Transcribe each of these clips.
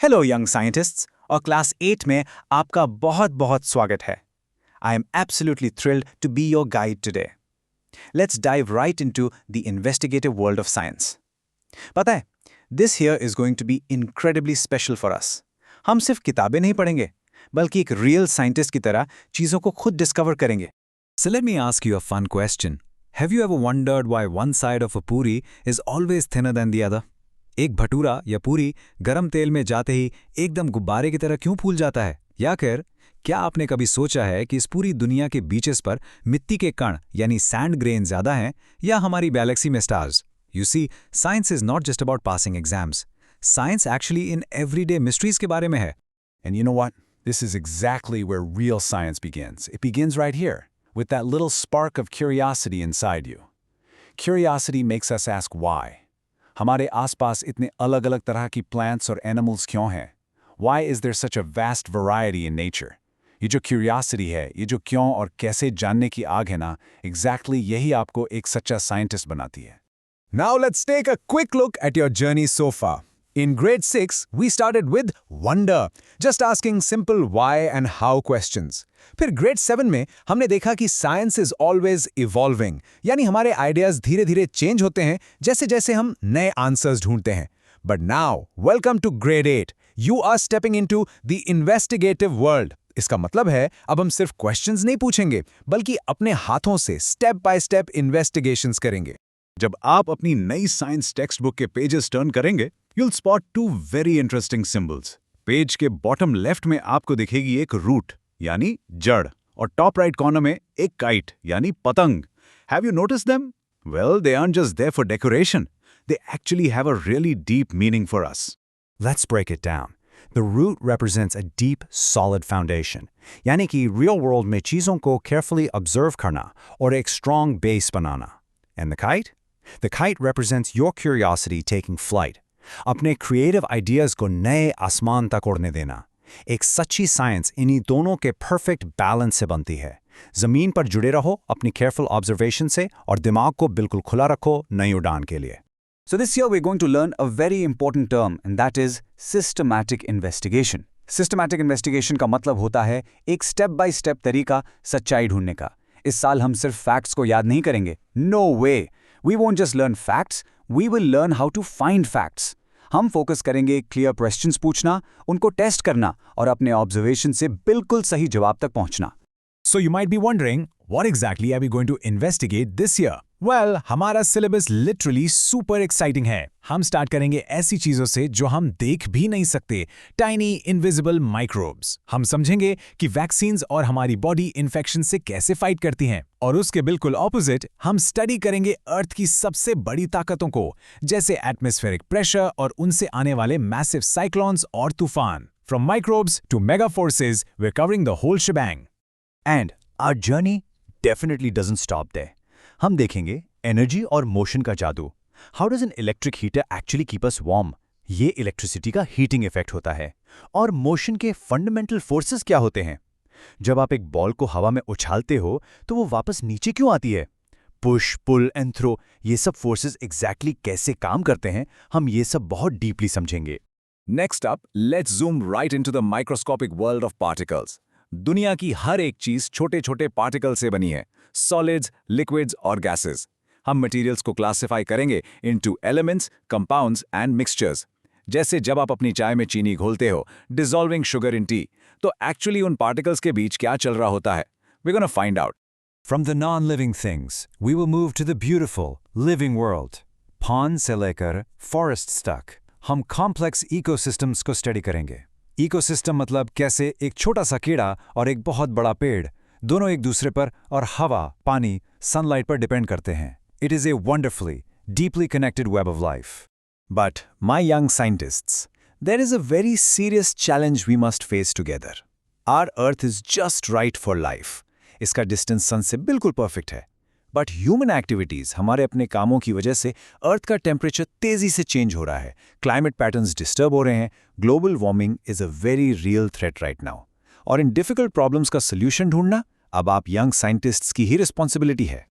Hello young scientists और class 8 में आपका बहुत बहुत स्वागत है। I am absolutely thrilled to be your guide today. Let's dive right into the investigative world of science. पता है, this here is going to be incredibly special for us. हम सिर्फ किताबें नहीं पढ़ेंगे, बल्कि एक रियल साइंटिस्ट की तरह चीज़ों को खुद डिस्कवर करेंगे। So let me ask you a fun question. Have you ever wondered why one side of a puri is always thinner than the other? एक भटूरा या पूरी गरम तेल में जाते ही एकदम गुब्बारे की तरह क्यों फूल जाता है? या फिर क्या आपने कभी सोचा है कि इस पूरी दुनिया के बीचेस पर मिट्टी के कण यानी सैंड ग्रेन ज्यादा हैं या हमारी गैलेक्सी में stars? You see, science is not just about passing exams. Science actually in everyday mysteries के बारे में है। And you know what? This is exactly where real science begins. It begins right here, with that little spark of curiosity inside you. Curiosity makes us ask why. हमारे आसपास इतने अलग-अलग तरह की plants और animals क्यों हैं? Why is there such a vast variety in nature? ये जो curiosity है, ये जो क्यों और कैसे जानने की आग है ना, exactly यही आपको एक सच्चा scientist बनाती है। Now let's take a quick look at your journey so far. In grade 6, we started with wonder, just asking simple why and how questions. फिर grade 7 में हमने देखा कि science is always evolving, यानी हमारे ideas धीरे-धीरे change होते हैं जैसे-जैसे हम नए answers ढूंढते हैं। But now, welcome to grade 8. You are stepping into the investigative world. इसका मतलब है अब हम सिर्फ questions नहीं पूछेंगे, बल्कि अपने हाथों से step by step investigations करेंगे। जब आप अपनी नई साइंस टेक्स्ट बुक के पेजेस टर्न करेंगे, you'll spot two very interesting symbols. Page के बॉटम लेफ्ट में आपको दिखेगी एक रूट यानी जड़ और टॉप राइट कॉर्नर में एक काइट यानी पतंग। Have you noticed them? Well, they aren't just there for decoration. They actually have a really deep meaning for us. Let's break it down. The root represents a deep, solid foundation. यानी कि real world में चीज़ों को carefully observe करना और एक strong base banana. And the kite? The kite represents your curiosity taking flight. अपने creative ideas को नए आसमान तक उड़ने देना। एक सच्ची साइंस इन्हीं दोनों के perfect balance से बनती है। ज़मीन पर जुड़े रहो अपनी careful observation से और दिमाग को बिल्कुल खुला रखो नई उड़ान के लिए। So this year we're going to learn a very important term, and that is systematic investigation. Systematic investigation का मतलब होता है एक step by step तरीका सच्चाई ढूंढने का। इस साल हम सिर्फ facts को याद नहीं करेंगे। No way! We won't just learn facts, we will learn how to find facts. हम फोकस करेंगे क्लियर क्वेश्चंस पूछना, उनको टेस्ट करना और अपने ऑब्जर्वेशन से बिल्कुल सही जवाब तक पहुंचना। So you might be wondering, what exactly are we going to investigate this year? Well, हमारा syllabus literally super exciting है। हम स्टार्ट करेंगे ऐसी चीजों से जो हम देख भी नहीं सकते, tiny invisible microbes। हम समझेंगे कि वैक्सीन्स और हमारी बॉडी इन्फेक्शन से कैसे फाइट करती हैं। और उसके बिल्कुल ऑपोजिट हम स्टडी करेंगे अर्थ की सबसे बड़ी ताकतों को, जैसे एटमॉस्फेरिक प्रेशर और उनसे आने वाले मैसिव साइक्लोन्स और तूफान। From microbes to mega forces, we're covering the whole shebang. And our journey definitely doesn't stop there. हम देखेंगे एनर्जी और मोशन का जादू। How does an electric heater actually keep us warm? ये इलेक्ट्रिसिटी का heating effect होता है। और मोशन के फंडामेंटल फोर्सेस क्या होते हैं? जब आप एक बॉल को हवा में उछालते हो तो वो वापस नीचे क्यों आती है? पुश, पुल एंड थ्रो, ये सब फोर्सेस एग्जैक्टली कैसे काम करते हैं, हम ये सब बहुत डीपली समझेंगे। Next up, let's zoom right into the microscopic world of particles. दुनिया की हर एक चीज छोटे-छोटे पार्टिकल से बनी है, सॉलिड्स, लिक्विड्स और गैसेस। हम मटेरियल्स को क्लासिफाई करेंगे into elements, compounds and mixtures. जैसे जब आप अपनी चाय में चीनी घोलते हो, डिसॉल्विंग शुगर इन टी, तो एक्चुअली उन पार्टिकल्स के बीच क्या चल रहा होता है? We're gonna find out. From the non-living things, we will move to the beautiful, living world. Pond से लेकर forests तक, हम complex ecosystems को स्टडी करेंगे। इकोसिस्टम मतलब कैसे एक छोटा सा कीड़ा और एक बहुत बड़ा पेड़ दोनों एक दूसरे पर और हवा, पानी, सनलाइट पर डिपेंड करते हैं। It is a wonderfully, deeply connected web of life. But my young scientists, there is a very serious challenge we must face together. Our Earth is just right for life. इसका distance सन से बिल्कुल perfect है। But human activities, हमारे अपने कामों की वजह से अर्थ का टेम्परेचर तेज़ी से चेंज हो रहा है, क्लाइमेट पैटर्न्स डिस्टर्ब हो रहे हैं, global warming is a very real threat right now. और इन डिफ़िकल्ट प्रॉब्लम्स का सोल्यूशन ढूंढना अब आप यंग साइंटिस्ट्स की ही रिस्पॉन्सिबिलिटी है।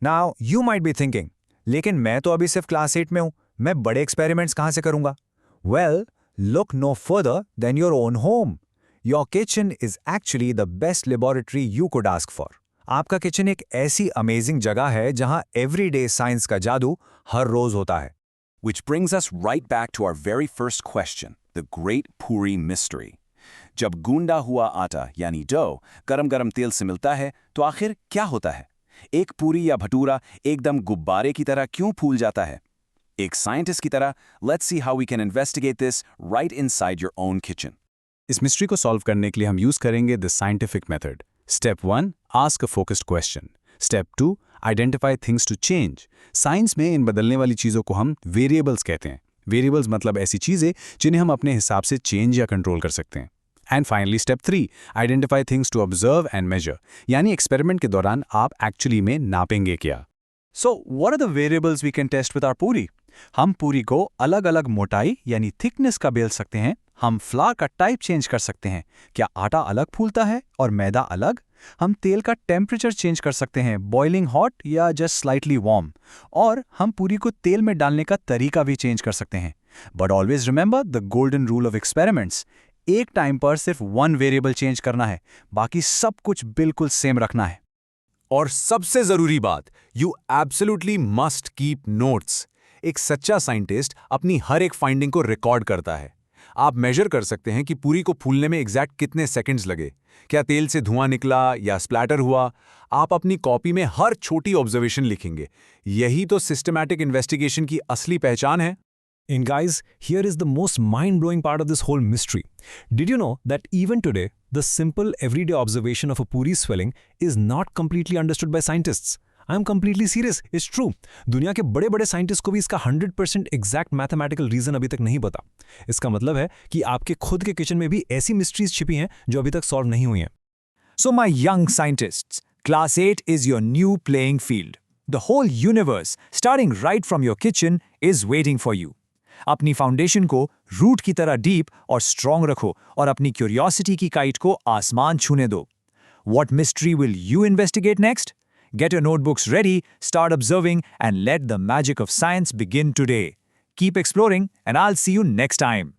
Now, you might be thinking, लेकिन मैं तो अभी सिर्फ क्लास 8 में हूँ, मैं बड़े एक्सपेरिमेंट्स कहाँ से करूँगा? Well, Look no further than your own home. Your kitchen is actually the best laboratory you could ask for. आपका किचन एक ऐसी अमेजिंग जगह है जहां एवरीडे साइंस का जादू हर रोज होता है. Which brings us right back to our very first question, the Great Puri Mystery. जब गूंदा हुआ आटा यानी डो गरम गरम तेल से मिलता है तो आखिर क्या होता है? एक पूरी या भटूरा एकदम गुब्बारे की तरह क्यों फूल जाता है? एक साइंटिस्ट की तरह, let's see how we can investigate this right inside your own kitchen. इस मिस्ट्री को सॉल्व करने के लिए हम यूज करेंगे the scientific method. Step 1, ask a focused question. Step 2, identify things to change. Science में इन बदलने वाली चीज़ों को हम वेरिएबल्स कहते हैं. वेरिएबल्स मतलब ऐसी चीज़ें जिन्हें हम अपने हिसाब से चेंज या कंट्रोल कर सकते हैं. And finally step 3, identify things to observe and measure. यानी एक्सपेरिमेंट के दौरान आप एक्चुअली में नापेंगे क्या. So, what are the variables we can test with our पूरी? हम पूरी को अलग अलग मोटाई यानी थिकनेस का बेल सकते हैं. हम फ्लावर का टाइप चेंज कर सकते हैं. क्या आटा अलग फूलता है और मैदा अलग? हम तेल का टेम्परेचर चेंज कर सकते हैं, बॉइलिंग हॉट या जस्ट स्लाइटली वार्म. और हम पूरी को तेल में डालने का तरीका भी चेंज कर सकते हैं. But always remember the golden rule of experiments. एक टाइम पर सिर्फ वन वेरिएबल चेंज करना है, बाकी सब कुछ बिल्कुल सेम रखना है. और सबसे जरूरी बात, you absolutely must keep notes. एक सच्चा साइंटिस्ट अपनी हर एक फाइंडिंग को रिकॉर्ड करता है. आप मेजर कर सकते हैं कि पूरी को फूलने में एग्जैक्ट कितने सेकंड्स लगे, क्या तेल से धुआं निकला या स्प्लैटर हुआ. आप अपनी कॉपी में हर छोटी ऑब्जर्वेशन लिखेंगे. यही तो सिस्टमैटिक इन्वेस्टिगेशन की असली पहचान है. And guys, here is the most mind-blowing part of this whole mystery. Did you know that even today, the simple everyday observation of a puri swelling is not completely understood by scientists? I am completely serious. It's true. दुनिया के बड़े-बड़े scientist को भी इसका 100% exact mathematical reason अभी तक नहीं पता. इसका मतलब है कि आपके खुद के किचन में भी ऐसी मिस्ट्रीज छिपी हैं जो अभी तक सॉल्व नहीं हुई हैं. So my young scientists, Class 8 is your new playing field. The whole universe, starting right from your kitchen, is waiting for you. अपनी फाउंडेशन को रूट की तरह डीप और स्ट्रॉन्ग रखो और अपनी क्यूरियोसिटी की काइट को आसमान छूने दो. What mystery will you investigate next? Get your notebooks ready, start observing, and let the magic of science begin today. Keep exploring, and I'll see you next time.